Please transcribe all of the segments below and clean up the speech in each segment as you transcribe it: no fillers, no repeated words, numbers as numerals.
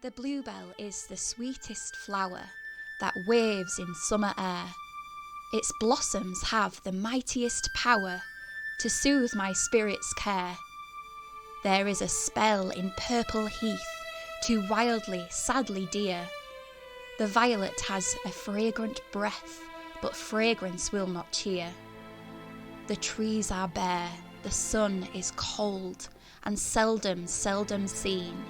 The bluebell is the sweetest flower that waves in summer air. Its blossoms have the mightiest power to soothe my spirit's care. There is a spell in purple heath, too wildly, sadly dear. The violet has a fragrant breath, but fragrance will not cheer. The trees are bare, the sun is cold, and seldom seen.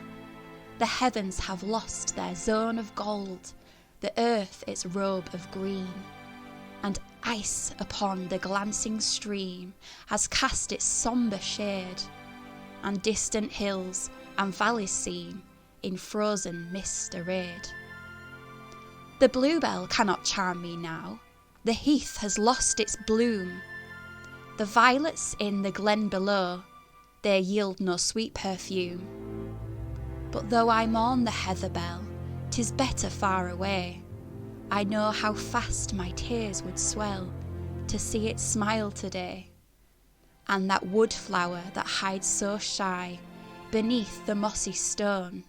The heavens have lost their zone of gold, the earth its robe of green, and ice upon the glancing stream has cast its sombre shade, and distant hills and valleys seen in frozen mist arrayed. The bluebell cannot charm me now, the heath has lost its bloom. The violets in the glen below, they yield no sweet perfume. But though I mourn the heather bell, 'tis better far away. I know how fast my tears would swell to see it smile today. And that wood flower that hides so shy beneath the mossy stone,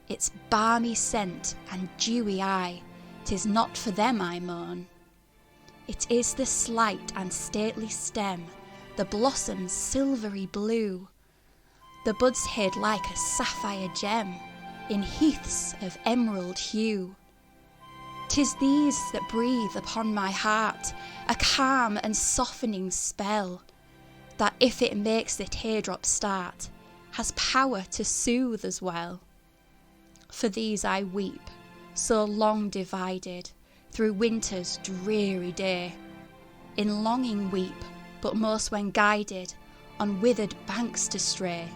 its balmy scent and dewy eye, 'tis not for them I mourn. It is the slight and stately stem, the blossoms silvery blue, the buds hid like a sapphire gem in heaths of emerald hue. 'Tis these that breathe upon my heart a calm and softening spell, that if it makes the teardrop start, has power to soothe as well. For these I weep, so long divided through winter's dreary day. In longing weep, but most when guided on withered banks to stray.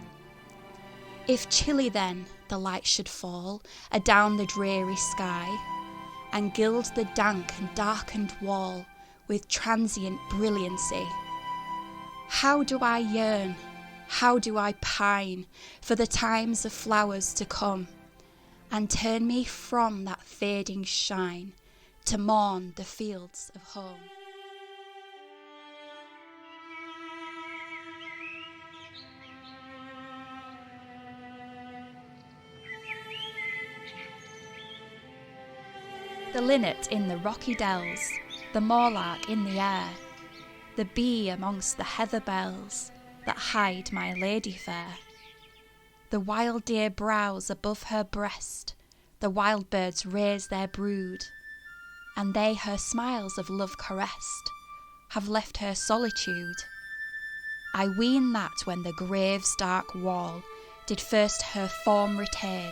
If chilly then the light should fall adown the dreary sky, and gild the dank and darkened wall with transient brilliancy, how do I yearn, how do I pine for the times of flowers to come, and turn me from that fading shine to mourn the fields of home. The linnet in the rocky dells, the moorlark in the air, the bee amongst the heather bells that hide my lady fair. The wild deer browse above her breast, the wild birds raise their brood, and they her smiles of love caressed, have left her solitude. I ween that when the grave's dark wall did first her form retain,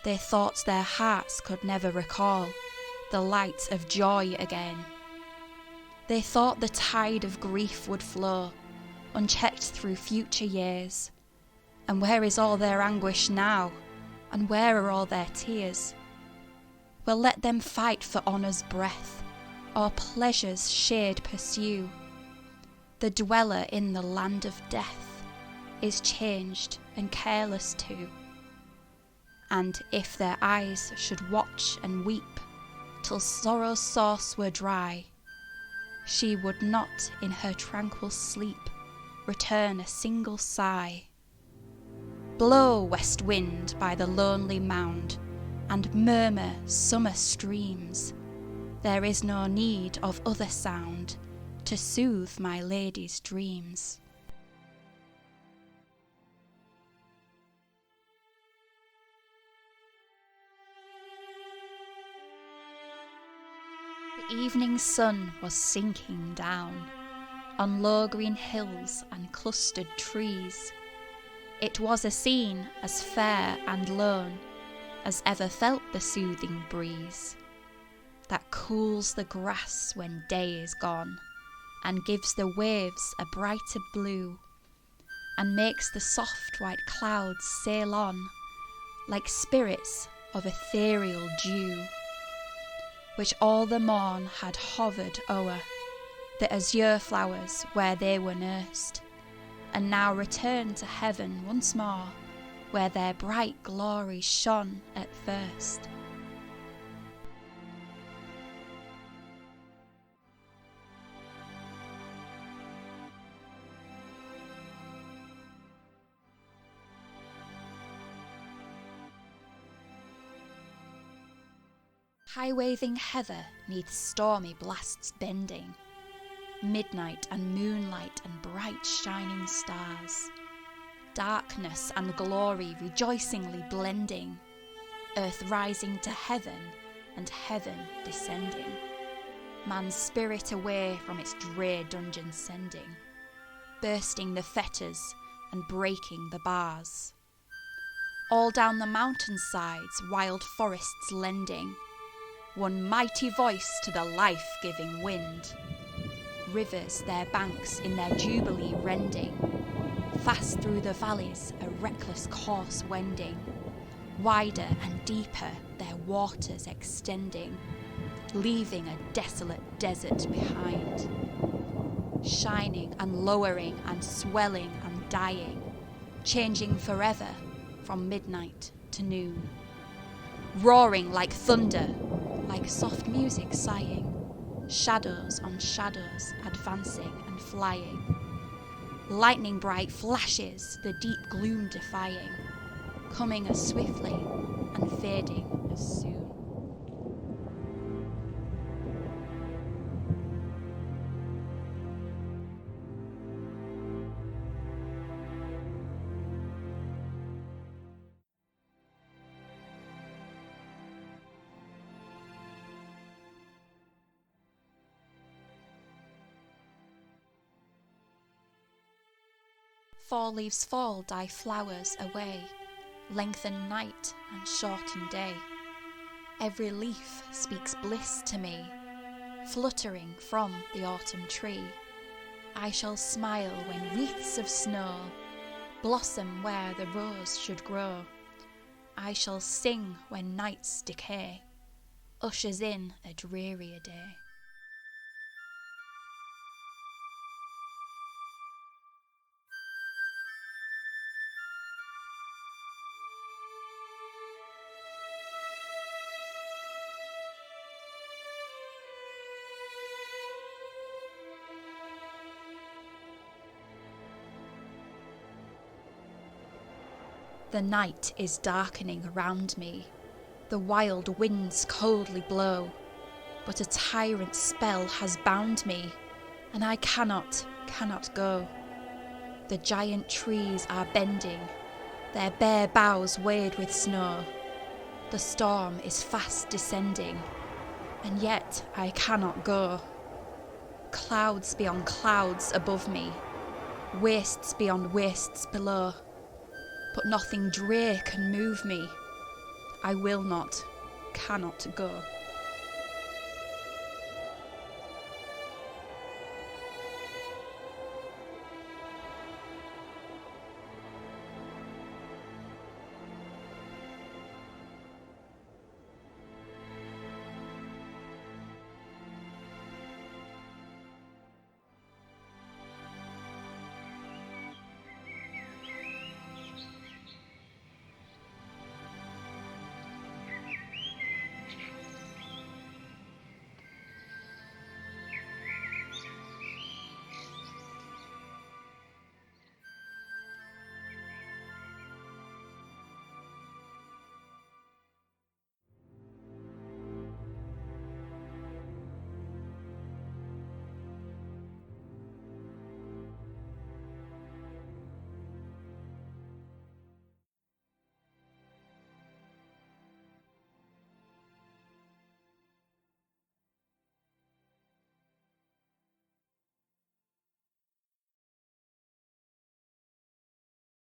they thought their hearts could never recall the light of joy again. They thought the tide of grief would flow, unchecked through future years. And where is all their anguish now? And where are all their tears? Well, let them fight for honour's breath, or pleasure's shade pursue. The dweller in the land of death is changed and careless too. And if their eyes should watch and weep till sorrow's source were dry, she would not in her tranquil sleep return a single sigh. Blow, west wind, by the lonely mound, and murmur summer streams. There is no need of other sound to soothe my lady's dreams. The evening sun was sinking down on low green hills and clustered trees. It was a scene as fair and lone as ever felt the soothing breeze, that cools the grass when day is gone, and gives the waves a brighter blue, and makes the soft white clouds sail on like spirits of ethereal dew, which all the morn had hovered o'er the azure flowers where they were nursed, and now returned to heaven once more, where their bright glory shone at first. High-waving heather neath stormy blasts bending, midnight and moonlight and bright shining stars, darkness and glory rejoicingly blending, earth rising to heaven and heaven descending, man's spirit away from its drear dungeon sending, bursting the fetters and breaking the bars. All down the mountain-sides wild forests lending, one mighty voice to the life-giving wind, rivers their banks in their jubilee rending, fast through the valleys a reckless course wending, wider and deeper their waters extending, leaving a desolate desert behind, shining and lowering and swelling and dying, changing forever from midnight to noon, roaring like thunder, like soft music sighing, shadows on shadows advancing and flying, lightning bright flashes the deep gloom defying, coming as swiftly and fading as soon. Four leaves fall, die flowers away, lengthen night and shorten day. Every leaf speaks bliss to me, fluttering from the autumn tree. I shall smile when wreaths of snow blossom where the rose should grow. I shall sing when night's decay ushers in a drearier day. The night is darkening around me, the wild winds coldly blow, but a tyrant spell has bound me, and I cannot go. The giant trees are bending, their bare boughs weighed with snow. The storm is fast descending, and yet I cannot go. Clouds beyond clouds above me, wastes beyond wastes below. But nothing drear can move me. I will not, cannot go.